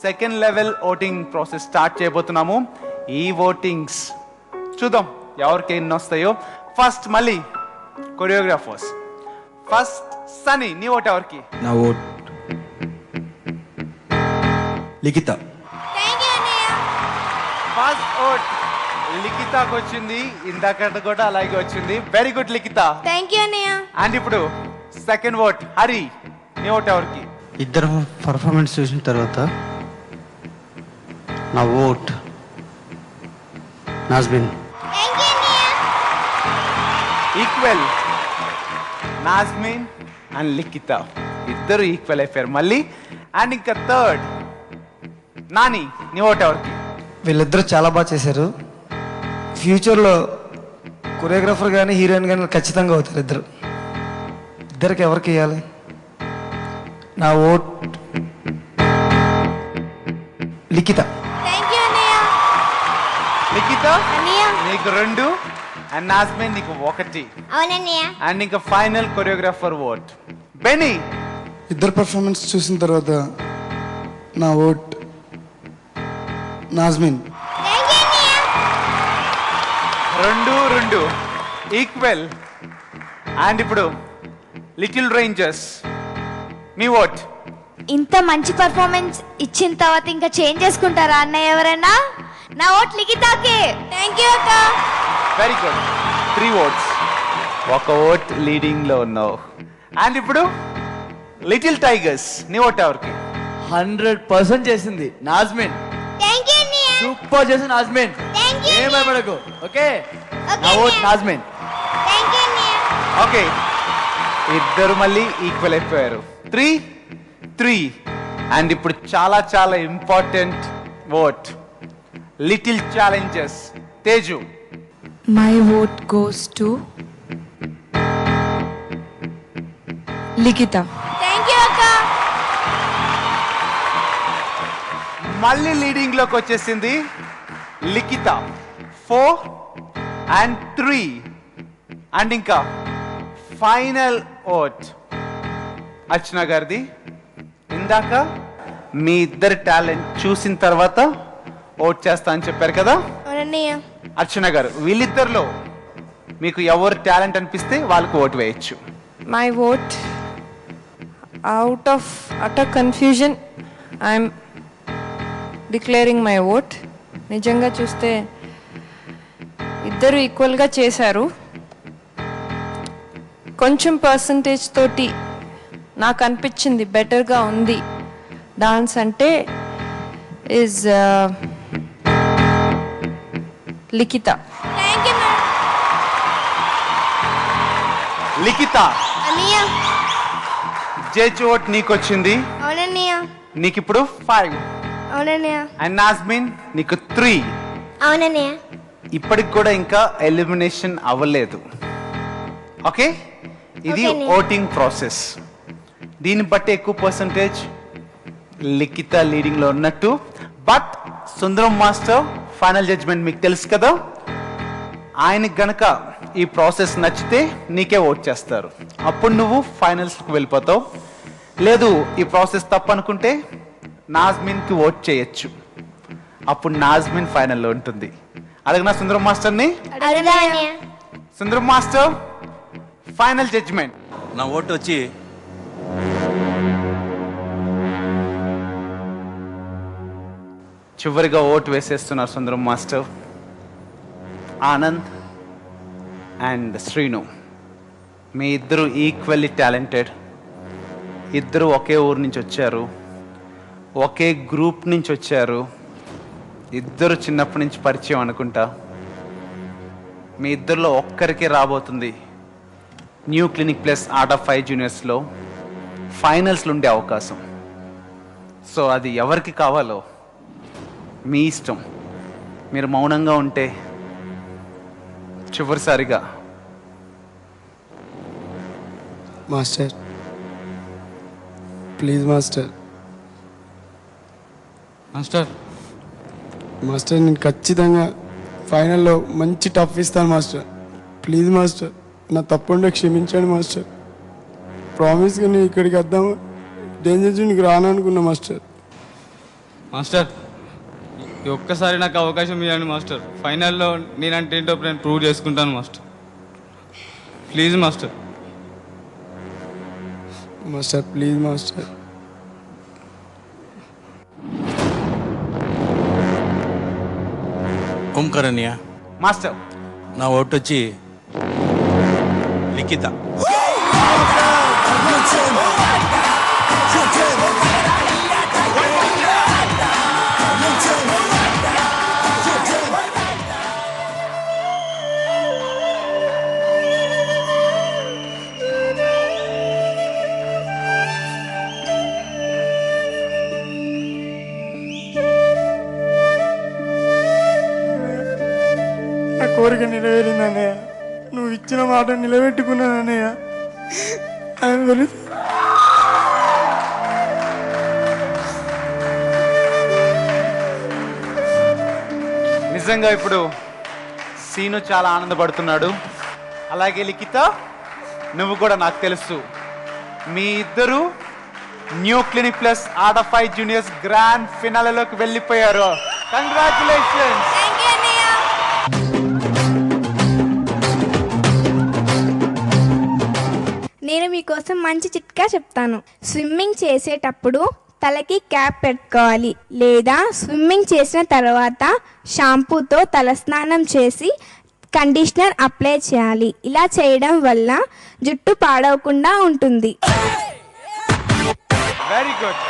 Second level voting process start చేయబోతున్నాము. ఈ votings చూద్దాం ఎవరికి ఎన్ని వస్తాయో. ఫస్ట్ మళ్ళీ కొరియోగ్రాఫర్స్. ఫస్ట్ సనీ, నీ ఓట్ ఎవరికి? నా ఓట్ లిఖిత. ఫస్ట్ ఓట్ లిఖితకు వచ్చింది, ఇందాక కూడా అలాగే వచ్చింది. Very good Likhitha. Thank you అన్నయ్య. అండ్ ఇప్పుడు సెకండ్ ఓట్ హరి, నీ ఓట్ ఎవరికి? ఇద్దరు పర్ఫార్మెన్స్ చూసిన తర్వాత నా vote Nazmin. Equal Nazmin and Likhitha ఇద్దరు ఈక్వల్ అయిపోయారు మళ్ళీ. అండ్ ఇంకా థర్డ్ నాని, నీ ఓట్ ఎవరికి? వీళ్ళిద్దరూ చాలా బాగా చేశారు. ఫ్యూచర్లో కొరియోగ్రాఫర్ కానీ హీరోయిన్ కానీ ఖచ్చితంగా అవుతారు ఇద్దరు. ఇద్దరికి ఎవరికి ఇవ్వాలి? నా ఓట్ లిఖిత. లిఖిత నీకు 2 అండ్ నాజ్మిన్ నీకు 1. అండ్ ఇంకా ఫైనల్ కొరియోగ్రాఫర్ ఓట్ బెనీ. ఇద్దరు పర్ఫార్మెన్స్ చూసిన తర్వాత నా ఓట్ నాజ్మిన్. 2 ఈక్వల్. అండ్ ఇప్పుడు లిటిల్ రేంజర్స్, మీ ఓట్? ఇంత మంచి పర్ఫార్మెన్స్ ఇచ్చిన తర్వాత ఇంకా చేంజ్ చేసుకుంటారా అన్నయ్య ఎవరైనా? నా ఓట్ లిఖితాకే. థ్యాంక్ యూ అక్క. Very good. 3 votes, 1 vote leading లో ఉన్నావు. అండ్ ఇప్పుడు లిటిల్ టైగర్స్, నీ ఓట్ ఎవరికి? 100% చేసింది నాజ్మిన్. థ్యాంక్ యూ అన్నయ్య. సూపర్ చేసింది నాజ్మిన్. Thank you. ఏం భయపడకు. ఓకే, నా ఓట్ నాజ్మిన్. థ్యాంక్ యూ అన్నయ్య. ఓకే, ఇద్దరు మళ్ళీ ఈక్వల్ అయిపోయారు. 3. అండ్ ఇప్పుడు చాలా చాలా important vote little challengers. Teju. My vote goes to Likita. Thank you అక్క. మళ్ళీ లీడింగ్ లోకి వచ్చేసింది లిఖిత. 4 and 3. అండ్ ఇంకా ఫైనల్ ఓట్ అర్చన గారిది. ఇందాక మీ ఇద్దరి టాలెంట్ చూసిన తర్వాత ఓట్ చేస్తా అని చెప్పారు కదా అవునన్నయ్య. అర్చన గారు, వీళ్ళిద్దరిలో మీకు ఎవరు టాలెంట్ అనిపిస్తే వాళ్ళకు ఓటు వేయచ్చు. My vote, out of utter confusion, I'm declaring my vote. నిజంగా చూస్తే ఇద్దరు ఈక్వల్గా చేశారు. కొంచెం పర్సంటేజ్ తోటి నాకు అనిపించింది బెటర్గా ఉంది డాన్స్ అంటే is Likhita. Thank you ma'am. Likhita అన్నయ్య. జడ్జ్ ఓట్ నీకు వచ్చింది. అవునన్నయ్య. నీకు ఇప్పుడు 5. అవునన్నయ్య. అండ్ నాజ్మిన్ నీకు 3. అవునన్నయ్య. ఇప్పటికి కూడా ఇంకా ఎలిమినేషన్ అవ్వలేదు. ఓకే, ఇది ఓటింగ్ ప్రాసెస్. దీన్ని బట్టి ఎక్కువ పర్సంటేజ్ లిఖిత లీడింగ్ లో ఉన్నట్టు. But Sundaram master final judgement మీకు తెలుసు కదా, ఆయనకి గనక ఈ ప్రాసెస్ నచ్చితే నీకే ఓట్ చేస్తారు. అప్పుడు నువ్వు ఫైనల్స్కి వెళ్ళిపోతావు. లేదు ఈ ప్రాసెస్ తప్పు అనుకుంటే నాజ్మిన్కి ఓట్ చేయొచ్చు. అప్పుడు నాజ్మిన్ ఫైనల్లో ఉంటుంది. అడగనా Sundaram master? Sundaram master, final judgement. నా ఓటు వచ్చి చివరిగా ఓటు వేసేస్తున్నారు సుందరం మాస్టర్. ఆనంద్ అండ్ శ్రీను, మీ ఇద్దరు ఈక్వల్లీ టాలెంటెడ్. ఇద్దరు ఒకే ఊరు నుంచి వచ్చారు, ఒకే గ్రూప్ నుంచి వచ్చారు. ఇద్దరు చిన్నప్పటి నుంచి పరిచయం అనుకుంటా. మీ ఇద్దరిలో ఒక్కరికే రాబోతుంది new clinic plus art of 5 జూనియర్స్లో ఫైనల్స్లో ఉండే అవకాశం. సో అది ఎవరికి కావాలో మీ ఇష్టం. మీరు మౌనంగా ఉంటే చివరిసారిగా master please master. Master master నేను ఖచ్చితంగా ఫైనల్లో మంచి టఫ్ ఇస్తాను మాస్టర్. ప్లీజ్ మాస్టర్, నా తప్పుండే క్షమించండి మాస్టర్. ప్రామిస్గా నేను ఇక్కడికి వద్దాము, డేంజర్ జోన్కి రాను అనుకున్నా మాస్టర్. మాస్టర్ ఈ ఒక్కసారి నాకు అవకాశం ఇవ్వండి మాస్టర్. ఫైనల్లో నేనంటే ఏంటో నేను ప్రూవ్ చేసుకుంటాను master. Please master. Master please master. ఓంకరణ్య, మాస్టర్ నా ఓటు వచ్చి లిఖిత. నా కోరిక నెరవేరింది అన్నయ్య. నువ్వు ఇచ్చిన మాట నిలబెట్టుకున్నాను అన్నయ్య. ఐఎమ్ వెరీ నిజంగా ఇప్పుడు సీను చాలా ఆనందపడుతున్నాడు. అలాగే లిఖిత, నువ్వు కూడా నాకు తెలుసు మీ ఇద్దరు new clinic plus art of five juniors grand ఫినాలేలోకి వెళ్ళిపోయారు. కంగ్రాచులేషన్స్. నేను మీకోసం మంచి చిట్కా చెప్తాను. స్విమ్మింగ్ చేసేటప్పుడు తలకి క్యాప్ పెట్టుకోవాలి, లేదా స్విమ్మింగ్ చేసిన తర్వాత షాంపూతో తలస్నానం చేసి కండిషనర్ అప్లై చేయాలి. ఇలా చేయడం వల్ల జుట్టు పాడవకుండా ఉంటుంది. Very good.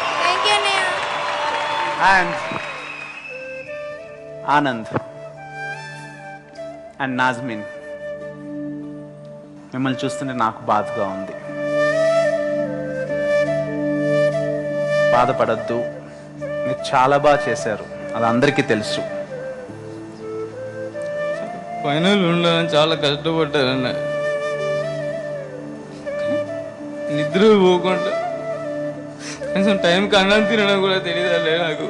And Anand and Nazmin, మిమ్మల్ని చూస్తుంటే నాకు బాధగా ఉంది. బాధపడద్దు, మీరు చాలా బాగా చేశారు, అది అందరికీ తెలుసు. ఫైనల్ ఉండాలని చాలా కష్టపడ్డారన్న. నిద్ర పోకుండా కనీసం టైంకి అన్నం తినడం కూడా తెలియదు నాకు.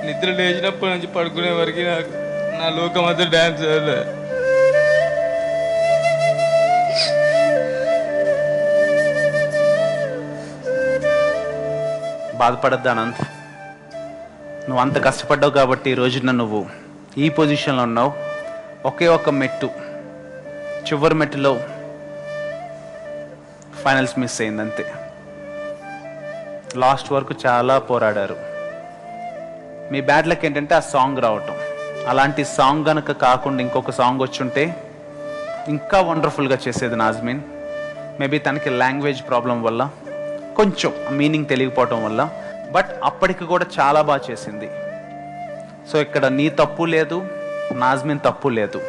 నిద్ర లేచినప్పటి నుంచి పడుకునే వరకు నాకు నా లోకం అంతా డ్యాన్స్ అవ్వలే. బాధపడద్దు అనంత్, నువ్వు అంత కష్టపడ్డావు కాబట్టి ఈ రోజున నువ్వు ఈ పొజిషన్లో ఉన్నావు. ఒకే ఒక్క మెట్టు, చివరి మెట్టులో ఫైనల్స్ మిస్ అయింది అంతే. లాస్ట్ వరకు చాలా పోరాడారు. మీ బ్యాడ్ లక్ ఏంటంటే ఆ సాంగ్ రావటం. అలాంటి సాంగ్ కనుక కాకుండా ఇంకొక సాంగ్ వచ్చుంటే ఇంకా వండర్ఫుల్గా చేసేది నాజ్మిన్. మేబీ తనకి లాంగ్వేజ్ ప్రాబ్లం వల్ల, కొంచెం మీనింగ్ తెలియకపోవటం వల్ల, బట్ అప్పటికి కూడా చాలా బాగా చేసింది. సో ఇక్కడ నీ తప్పు లేదు, నాజ్మిన్ తప్పు లేదు.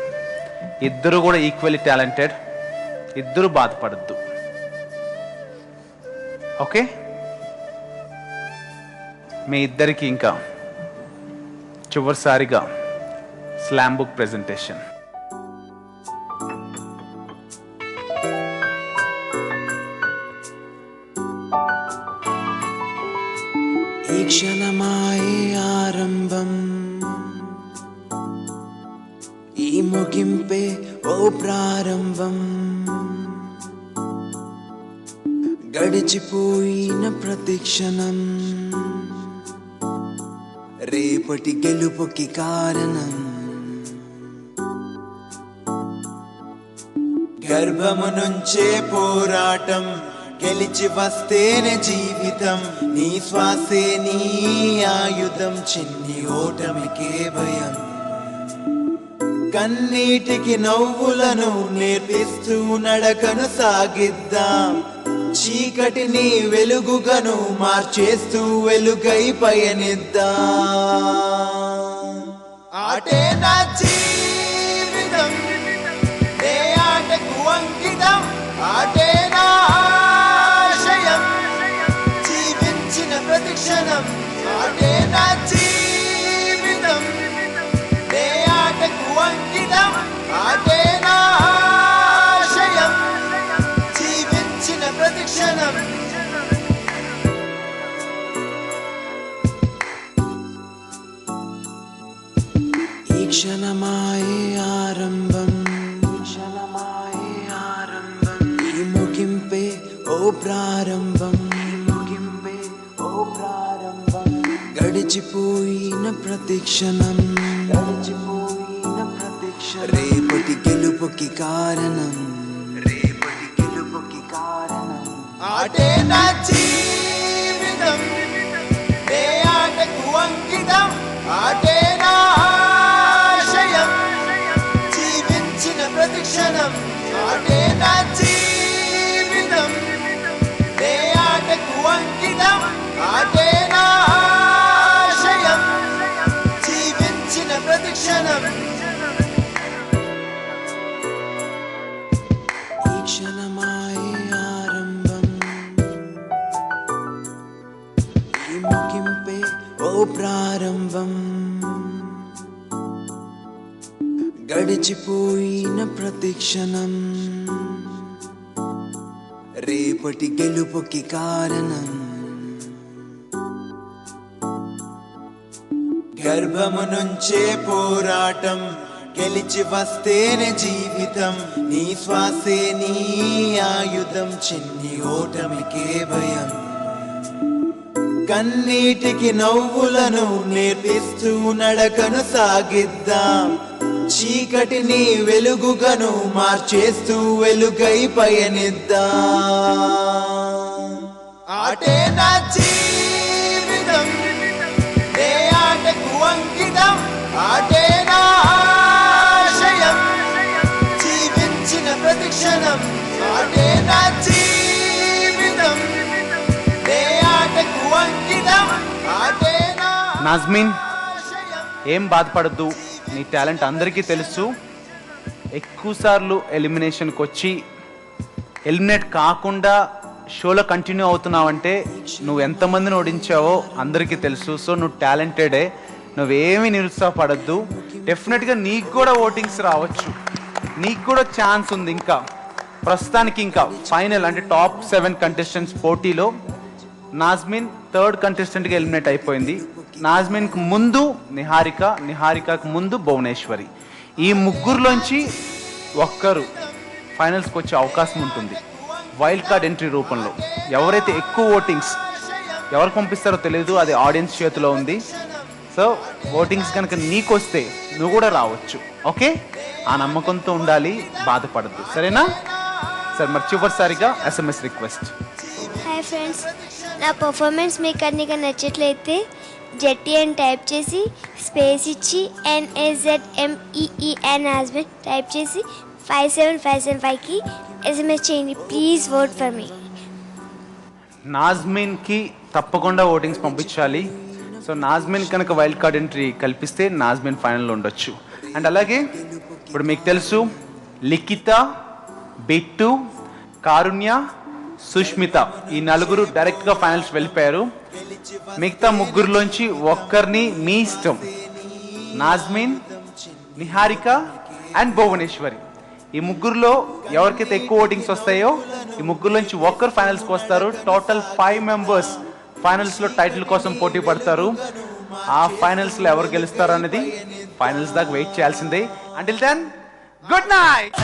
ఇద్దరు కూడా ఈక్వల్లీ టాలెంటెడ్. ఇద్దరు బాధపడద్దు, ఓకే? మీ ఇద్దరికి ఇంకా చివరిసారిగా స్లామ్ బుక్ ప్రెజెంటేషన్. ఈ క్షణమాయే ఆరంభం, ఈ ముగింపే ఓ ప్రారంభం. గడిచిపోయిన ప్రతి క్షణం రేపటి గెలుపుకి కారణం. గర్భము నుంచే పోరాటం, గెలిచి వస్తేనే జీవితం. నీ శ్వాసే నీ ఆయుధం, చిన్ని ఓటమికే భయం. కన్నీటికి నవ్వులను నేర్పిస్తూ నడకను సాగిద్దాం. చీకటిని వెలుగుగను మార్చేస్తూ వెలుగై పయనిద్దాం. ఆటే నా జీవితం, నే ఆటకు అంకితం. ఆటే నా ఆశయం, జీవించిన ప్రతిక్షణం. ఆటే నా జీవితం, నే ఆటకు అంకితం. ఆటే నా ఆశయం, జీవించిన ప్రతిక్షణం. ఈ క్షణమాయే ఆరంభం, ఈ ముగింపే ఓ ప్రారంభం. గడిచిపోయిన ప్రతిక్షణం రేపటి గెలుపుకి కారణం ఆటే నా జీవితం నే ఆటకు అంకితం ఆటే నా ఆశయం జీవించిన ప్రతిక్షణం ఆటే నా జీవితం నే ఆటకు అంకితం ఆటే నా ఆశయం జీవించిన ప్రతిక్షణం ఈ క్షణమాయే ఆరంభం ఈ ముగింపే ఓ ప్రారంభం గడిచిపోయిన ప్రతిక్షణం రేపటి గెలుపుకి కారణం గర్భము నుంచే పోరాటం గెలిచి వస్తేనే జీవితం నీ శ్వాసే నీ ఆయుధం చిన్ని ఓటమికే భయం కన్నీటికి నవ్వులను నేర్పిస్తూ నడకను సాగిద్దాం చీకటిని వెలుగుగను మార్చేస్తూ వెలుగై పయనిద్దాం ఆటే నా జీవితం నే ఆటకు అంకితం ఆటే నా ఆశయం జీవించిన ప్రతిక్షణం ఆటే నా జీవితం నే ఆటకు అంకితం ఆటే నా నాజ్మిన్ ఏం బాధపడద్దు, నీ టాలెంట్ అందరికీ తెలుసు. ఎక్కువసార్లు ఎలిమినేషన్కి వచ్చి ఎలిమినేట్ కాకుండా షోలో కంటిన్యూ అవుతున్నావంటే నువ్వు ఎంతమందిని ఓడించావో అందరికీ తెలుసు. సో నువ్వు టాలెంటెడే, నువ్వేమీ నిరుత్సాహపడద్దు. డెఫినెట్గా నీకు కూడా ఓటింగ్స్ రావచ్చు, నీకు కూడా ఛాన్స్ ఉంది. ఇంకా ప్రస్తుతానికి ఇంకా ఫైనల్ అంటే టాప్ 7 కంటెస్టెంట్స్ పోటీలో నాజ్మిన్ థర్డ్ కంటెస్టెంట్గా ఎలిమినేట్ అయిపోయింది. నాజ్మిన్కి ముందు నిహారిక, నిహారికకు ముందు భువనేశ్వరి. ఈ ముగ్గురులోంచి ఒక్కరు ఫైనల్స్కి వచ్చే అవకాశం ఉంటుంది వైల్డ్ కార్డ్ ఎంట్రీ రూపంలో. ఎవరైతే ఎక్కువ ఓటింగ్స్ ఎవరు పంపిస్తారో తెలియదు, అది ఆడియన్స్ చేతిలో ఉంది. సో ఓటింగ్స్ కనుక నీకు వస్తే నువ్వు కూడా రావచ్చు. ఓకే, ఆ నమ్మకంతో ఉండాలి, బాధపడద్దు, సరేనా? సరే, మరి చివరిసారిగా SMS రిక్వెస్ట్. హాయ్ ఫ్రెండ్స్, నా పర్ఫార్మెన్స్ మీకు అన్నిగా నచ్చట్లయితే జెట్టి అని టైప్ చేసి స్పేస్ ఇచ్చి NAZMEEN నాజ్మిన్ టైప్ చేసి 57575కి SMS చేయండి. Please vote for me. నాజ్మిన్కి తప్పకుండా ఓటింగ్స్ పంపించాలి. సో నాజ్మిన్ కనుక వైల్డ్ కార్డ్ ఎంట్రీ కల్పిస్తే నాజ్మిన్ ఫైనల్లో ఉండొచ్చు. అండ్ అలాగే ఇప్పుడు మీకు తెలుసు లిఖిత, బిట్టు, కారుణ్య, సుష్మిత ఈ నలుగురు డైరెక్ట్గా ఫైనల్స్ వెళ్ళిపోయారు. మిగతా ముగ్గురులోంచి ఒక్కరిని మీ ఇష్టం, నాజ్మిన్, నిహారిక అండ్ భువనేశ్వరి. ఈ ముగ్గురులో ఎవరికైతే ఎక్కువ ఓటింగ్స్ వస్తాయో ఈ ముగ్గురులోంచి ఒక్కరు ఫైనల్స్కి వస్తారు. టోటల్ 5 మెంబర్స్ ఫైనల్స్లో టైటిల్ కోసం పోటీ పడతారు. ఆ ఫైనల్స్లో ఎవరు గెలుస్తారు అనేది ఫైనల్స్ దాకా వెయిట్ చేయాల్సిందే. Until then, good night.